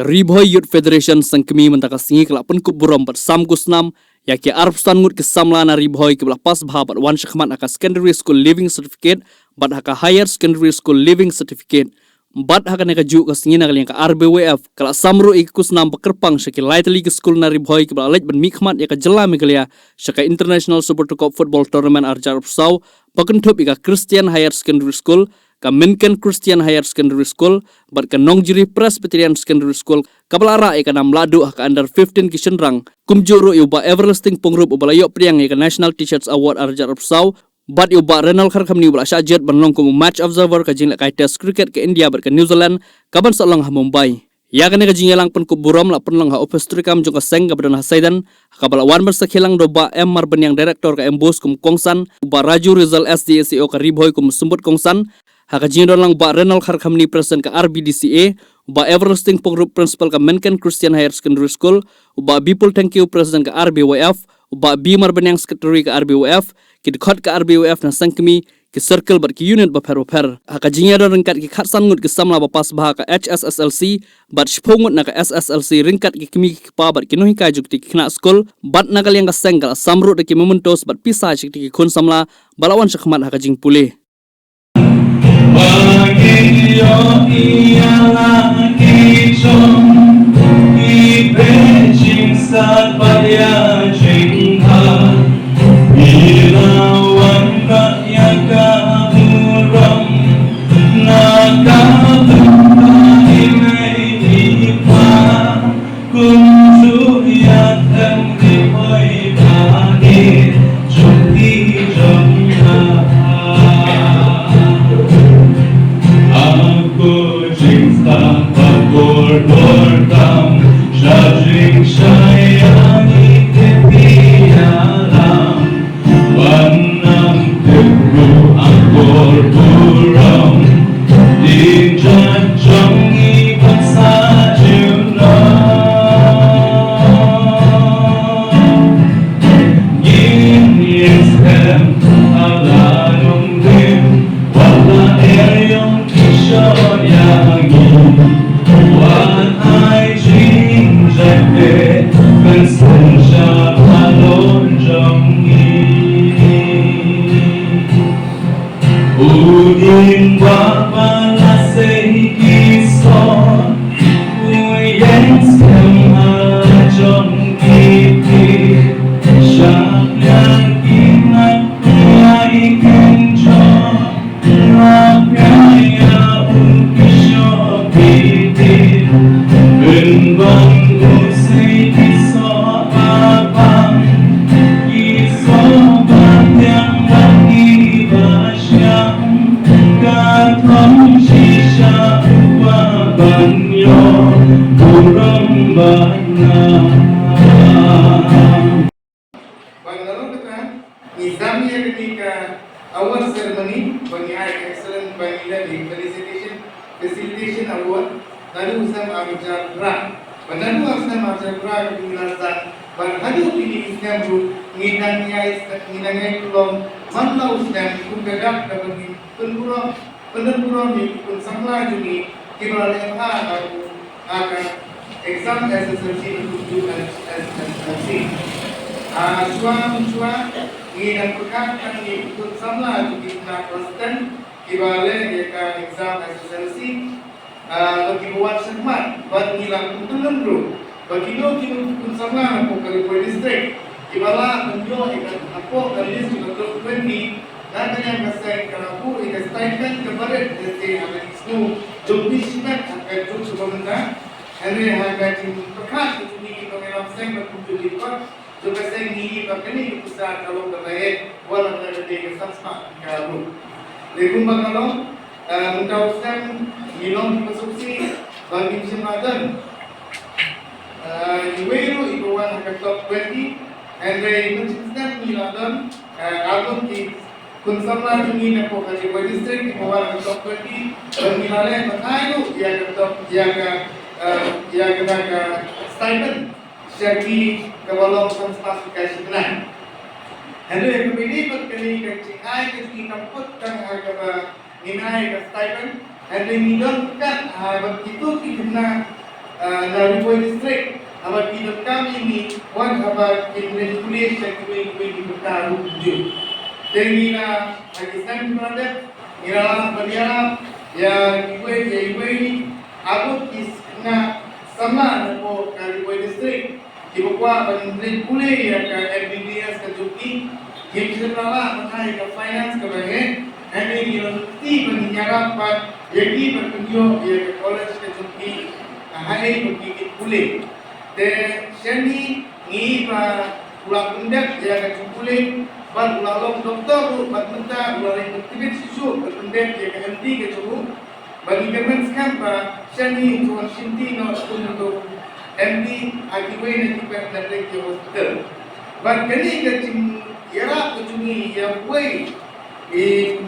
Ribhoy Youth Federation sangkemi mentaka singi kelak penkub burom bat sam kusnam ya ke arpstan ngut kesamla na Ribhoy ke belah pas bah bat wan syakmat haka secondary school living certificate bat haka higher secondary school living certificate bat haka neka juk ke singi na kalian ke RBWF kelak samru ik kusnam bekerpang syaki lightly ke school na Ribhoy ke belah lej ban mikmat ya ke jelam ikalia syaka international super cup football tournament arjar arpsau bakentup ika Christian higher secondary school ka Minken Christian Higher Secondary School bat ka Nongjiri Presbyterian Secondary School kabalara ika nam ladu ka under 15 kisenrang kumjuru uba everlasting pengrup uba layo priang ika National Teachers Award arjar arpsau bat uba Renal Kharkamni uba syajet banlong kum match observer ka jingla kai test cricket ke India bat ka New Zealand kaban salong ha Mumbai ya kane ka jingelang penkub burom la penlong ha opestrikam jong ka seng ka badan hasaidan ka bala wan bersakilang doba M Marben yang director ka Embus kum Kongsan uba Raju Rizal SDSEO ka Ribhoy kum Sumbut Kongsan haka jingdon lang ba Renal Kharkamni present ka RBDCA uba everlasting pengrup principal ka Menken Christian Higher Secondary School uba Bipul thank you president ka RBWF uba B Marbenang secretary ka RBWF kidkhot ka RBWF na sangkemi ki circle bat ki unit ba per haka jingdon ringkat ki khatsan ngut ki samla ba pas bah ka HSSLC bat shpongut na ka SSLC ringkat ki kimi ki pa bat kinohi ka jukti ki kna school bat na kalyang ka senggal samrut ki mementos bat pisah jukti ki khun samla balawan syakmat haka jing pulih Bagyo ialah kicong Ibejing saat pada cinta Ilawan rakyat kaburam Nakabunta imeipa Kunjuyat emripoi bagi Jumpi jomha Bertam Jajing sayangi kepialam Wanam teru angkor buram Dijajangi bersajuna Yin sem ala nungdim Wala yang kisyayangi Wan ai jing jete kan senja alon jongi Udin bapa nasei kison Uyeng sema jongi Syakyan kinat kuai kenjong Lapyaya unkisyopi Benbang usai kisah abang Kisah yang lagi basyang Katong sisa wabanyo Kurang banyak Lalu kita nizamnya ketika award ceremony bagi excellent Bangila di facilitation award lalu usam ajar rak lalu usam ajar rak kemilazan berhadu ini usam ru ngidangnya tulong manla usam kudadak dapat penurun ni pun samla juni kibra leha akan exam SSLC untuk SSLC Suam ngidang pekan kan ni pun samla juni na president kibale dia exam SSLC bagi buat segmen buat ngilang tuntunan bro bagi lo kini pun sama aku Kalimpoi district ibala menjo ikan aku kali ini sudah 20 dan yang kasih kerapu ikan staikan kepada dari akan snow jobi simak akan jom sebelumnya hari akan berkat itu ni kita memang seng berkumpul di kota juga seng ni pakai ni pusat kalau terbaik walau ada di kesasma kalau lekum bakalo mendawaskan minum konsumsi bagi kesempatan Iweru ikawan akan top 20 and they mencintai miladan album di Kunsamla Jungi na po kasi by district ikawan akan top 20 dan milale matayo yang top yang stipend syaki kawalong sanspasifikasi benar. Hando yang kepilipat kali kecingay kasi kamput kang agama ninay ka stipend and then midon kan begitu kita dari Boy District abad hidup kami ini wan abad Indonesia kuliah yang kuih di bertaruh tujuh. Jadi Pakistan berada iralah berdialog yang ibu ini aku kisna sama dengan dari Boy District ibu kuah Indonesia kuliah yang ke MBBS ke Juki yang sebenarnya mengenai ke finance ke bagian ini universiti berniaga pada jadi berkunjung ya ke college ke Juki hai berkikit kulit. Dan seni ni pulang pendak ya ke kulit, ban ulang doktor ban mentah ulang aktivit susu berpendak ya ke henti ke cukup. Bagi kemen sekarang seni tuan sinti no untuk MD akibat nanti pada ke hospital. Ban kini ke cing era kecumi ya buai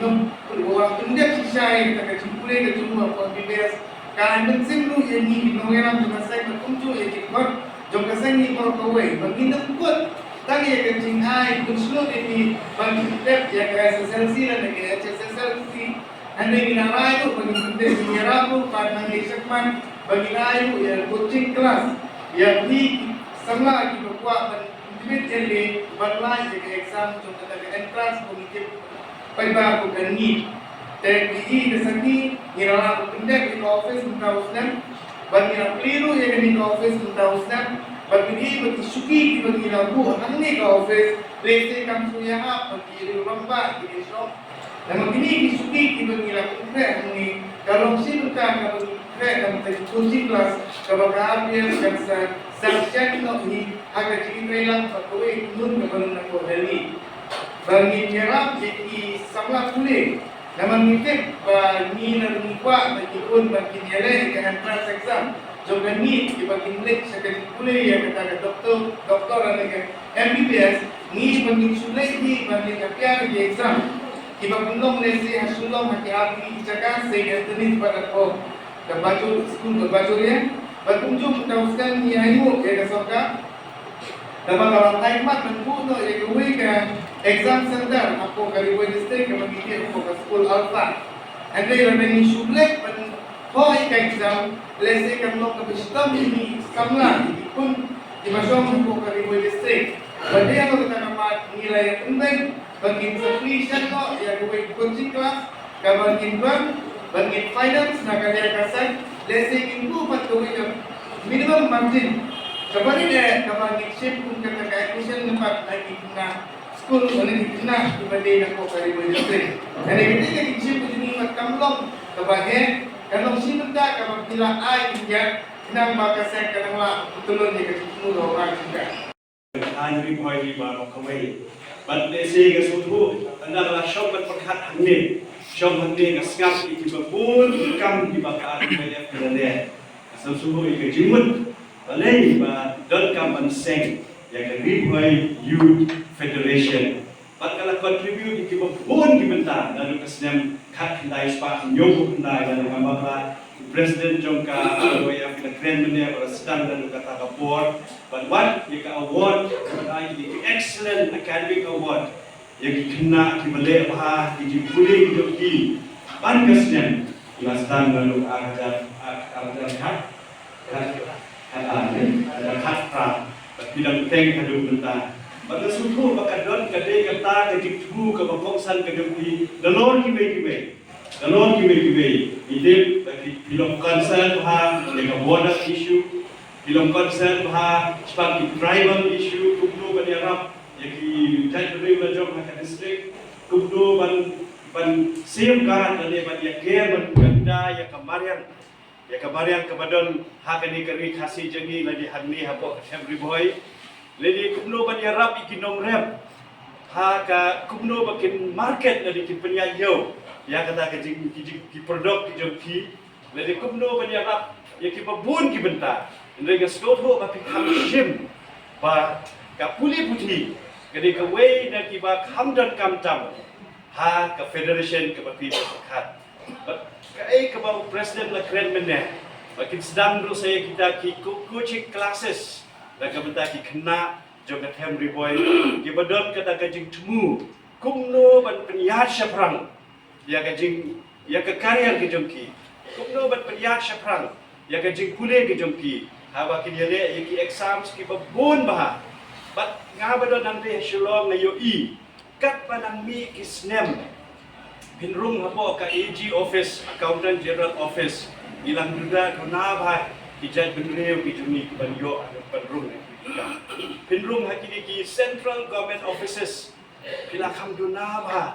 nom ulang pendak sisai ke kulit ke cukup apa bebas. Kalau bensin yang ni nongeram juga saya berkunjung ya cikmat, juga saya ni kalau kawai, bagi nemput, tadi ya kencing hai, kunsulun ini bagi kita ya ke SSLC dan ke HSLC, anda ingin apa itu bagi kita menyerapu pada ngesakman, bagi lain ya coaching kelas, ya di semua kita buat dan ultimate jadi berlain ke exam contoh ke entrance mungkin pada bukan ni. Dan di sini iralah pendek di office mentahusnan, bagi keliru yang di office mentahusnan, bagi suki bagi lagu, angni ke office, lese kamu yang apa, bagi lomba, bagi shop. Dan begini suki bagi lagu angni, kalau si bukan kalau kamu tadi kursi kelas, kalau kamu yang saksian ini agak cikgu hilang, pakai nun kepada nak beli. Bagi nyerap jadi sama kulit. Namun mungkin ni nak buat bagi pun bagi nilai ke entrance exam. Juga ni bagi nilai sekali kuliah yang kata doktor dan ke MBBS ni bagi sulai ni bagi kapiar di exam. Iba belum lesi hasulom hati hati cakap saya tenis pada ko ke baju school berbaju ya. Berkunjung teruskan ni ayu ya kesoka. Dapat orang taimat menpuno ya kuwi ke exam center aku dari Boy District ke bagi aku ke school Alpha. Anda yang ini sublek pen hoi ke exam lese kan lo ke sistem ini samla pun di masuk aku ke Boy District. Pada yang kita nama nilai yang penting bagi subscription lo ya kuwi coaching kelas ke bagi bagi finance nak ada kasan lese itu patuh minimum margin. Sebenarnya dia kalau ngikship pun kata admission tempat lagi kena school boleh dikena dibanding aku kali boleh. Jadi kita ngikship pun ini macam long sebagai kalau si benda kalau bila ai dia kena maka saya kena lah betul ni ke semua orang juga. Hari boy di baru kawai. But they say ke suatu adalah shop berkat hande. Shop hande ngasap di babun kam di bakar banyak kerana. Asal suhu ke jimut. Balai don kampan seng yang Ribhoi Youth Federation. Kalau contribute di babun di bentar lalu kesenam kat kendai spak nyobu kendai lalu ngambaklah Presiden jongka yang kita keren menye pada sedang lalu kata kapor. But what you award pada ini excellent academic award yang kena di balai bah di kuliah di ban kesenam sedang lalu ada ada kata bidang teng kadu benta pada suku bakadon kade kata kejik tu ke bangsan kedepi dalor kibe ide bagi film concern ha dengan border issue film concern ha sebagai tribal issue kubno bani arab yang jadi major ha district kubno ban safeguard dan ban yaker ban ganda ya kamarian ya kemarin kemudian hak ini keri kasih jengi lagi hari apa every boy lagi kumno banyak rap ikin nom rap hak kumno bakin market dari kin penyayo ya kata kejing produk kijongki lagi kumno banyak rap ya ki babun ki bentar lagi skot ho bakin hamshim ba kapuli putih kedi kawai dan ki ba hamdan kamtam hak ke federation ke bakin kat Kaya kebawa presiden lah keren mana. Makin sedang dulu saya kita coaching classes. Dan kemudian kita kena joget Henry Boy. Kita badon kata kajing temu. Kumno ban penyihat syaprang. Ya kajing ya ke karier kejongki. Kumno ban penyihat syaprang. ya ka jing pule ke jompi hawa ki dia le ya ki exams ki babun bah bat nga ba don nang te shilong na yo i kat pa nang mi ki snem pinrung hapo ka AG office accountant general office ilang duda dona bah ki jai benreu ki jumi ki banyo penrung pinrung hakini ki central government offices pila kam dona bah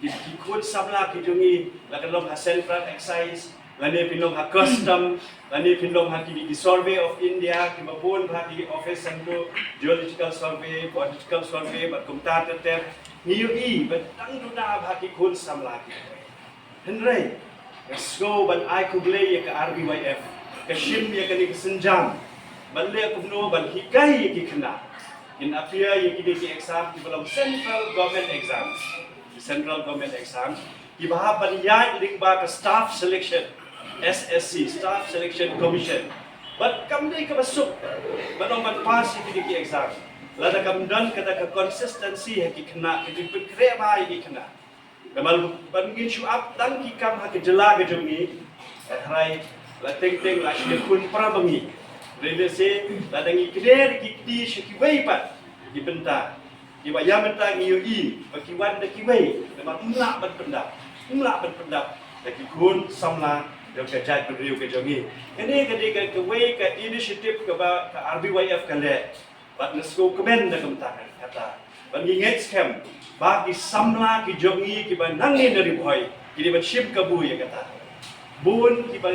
ki kun samla ki jumi la kalong ha central excise lani pinong ha custom lani pinong ha ki survey of India ki mabon ha ki office santo geological survey political survey bat kumta ter niu i bat tang duna ba ki kun samla ki henry so ban ai ku ble ye ka RBYF ka shim ye ka ni senjam ban le ku no ban hikai ye ki khna in appear ye ki ki exam ki belum central government exams ki bah ban ya ling ba ka staff selection SSC staff selection commission but kam dei ka basuk banong ban pass ye ki exam lada kam dan kata ka consistency ye ki khna ki pikre ba ye ki khna kamal ban gi show up dan ki kam ha ke jela ke jumi hai la teng teng la shi kun pra bangi rele se la dangi kder ki ti shi ki wei pat ki benta ki ba ya benta ngi yo i ba ki wan da ki wei ma umla ban pendap da ki kun samla da ka jai ban riu ke jumi ini ke ke wei ka initiative ka ba ka RBYF ka le bat na sko komen da kam ta kata ban gi ngets kem ba ki samla ki jongi ki ba nangin dari boy ki ba ship ka bu ya kata bun ki ba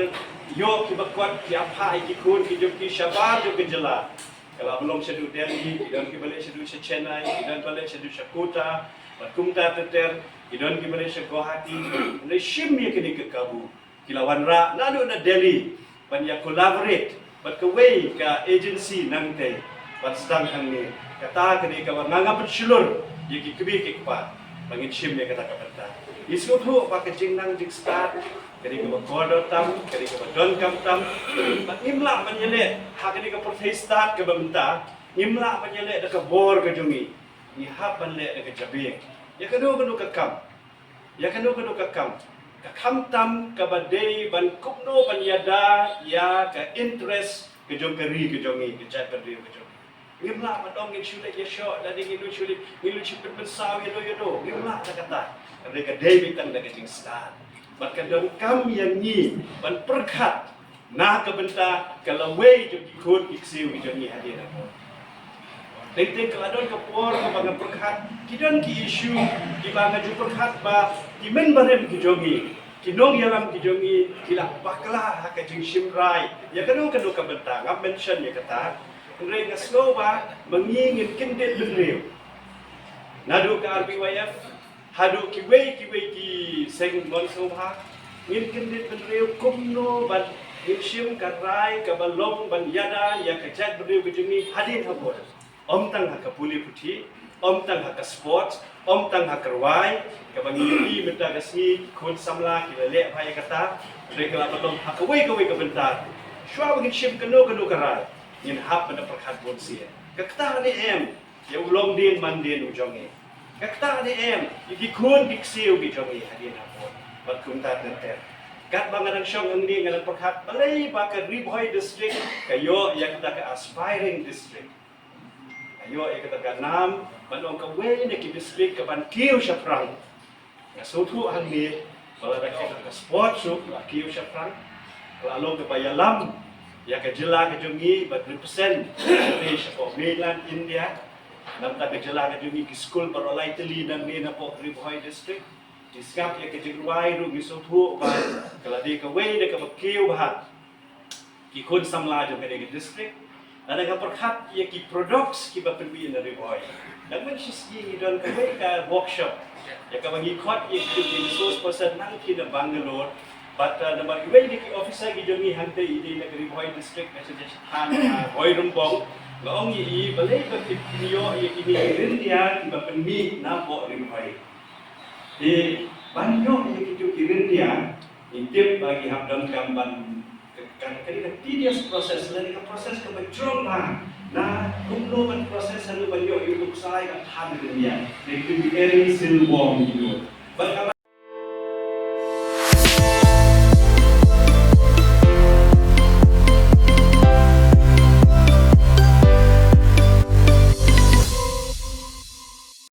yo ki ba kwat ki apa ki kun ki jom ki shabar jo ke jela kalau belum sedu Delhi ki dan ki balik sedu Chennai ki dan balik sedu Kota bat kumta teter ki dan ki balik se Guwahati ne shim ye ki ke kabu ki lawan ra na do na Delhi ban ya collaborate bat ka way ka agency nang te bat sedang hang ni kata ke ka nganga petsulur ye ki kebi ki pa bangin shim ye kata kapata isu tu pa ke jing nang jing start kadi ka kodo tam kadi ka don kam tam bat imla menyele ha kadi ka protestat ka benta imla menyele da ka bor ka jungi ni ha ban le da ka jabe ya kanu ka kam ka kam tam ka badei ban kupno ban yada ya ka interest ka jong kari ka jongi ka jat berdiri ka jongi ngimla madong ngin shule ye sho la ding ngilu shule ngilu chip pensaw ye do ngimla ta kata mereka David tan daga jing star bat kadang kam yang ni ban perkhat na ka benta kalawe jo ki khon ki siu ki jong ni hadir Deng keladon ke por ke banga perkhat kidon ki issue ki banga ju perkhat ba ki men barem ki jongi ki nong yalam ki jongi kila bakla ha ka jing shimrai ya kanu ka benta ngap mention ya kata Ngre nga slow ba mangingin kindet benreu nadu ka RBYF hadu ki wei ki seng mon so ha ngin kindet benreu kumno ban ngim ka rai ka balong ban yada ya ka jat benreu ke jumi hadin habor om tang ha ka puli puthi om tang ha ka sports om tang ha karwai ka bangi menta ka si kon samla ki le phai kata re ka balong ha ka wei ka bentar shwa ngin shim kano ka rai yin hap pada perkhat bon sia kakta ni em ya ulong din man din ujonge kakta ni em iki kun diksiu bi jonge hadin hapon bat kum ta ter kat bangaran syong ang ni ngan perkhat balai ba ka Ribhoy district kayo yang kita ka aspiring district kayo ya kita ka nam banong ka we ni ki district ka ban kiu syafrang ya sotu ang ni bala ka sport so kiu syafrang lalu ke bayalam ya ke jela ke jungi but represent Malaysia for mainland India nam ta ke jela ke jungi ki school barolai teli dan ni na po Ribhoy district diskap ya ke jingwai ru miso thu ba kala di ka wei de ka kiu ba ki kun samla jo ke de district ada ka perkhat ya ki products ki ba perwi na Ribhoy dan men siski don ka wei ka workshop ya ka bangi khot ya ki resource person nang ki na Bangalore but nama iway ni officer gi jongi hante idi na Ribhoy district message han Hoy Rumbong ngaong i balay ka video ye kini rindia ba penmi na po Ribhoy banyo ye kitu rindia intip bagi habdam kamban kan tedious process lagi proses ke majong na kumno man proses anu banyo untuk saya kan han rindia de kitu ering silbong gitu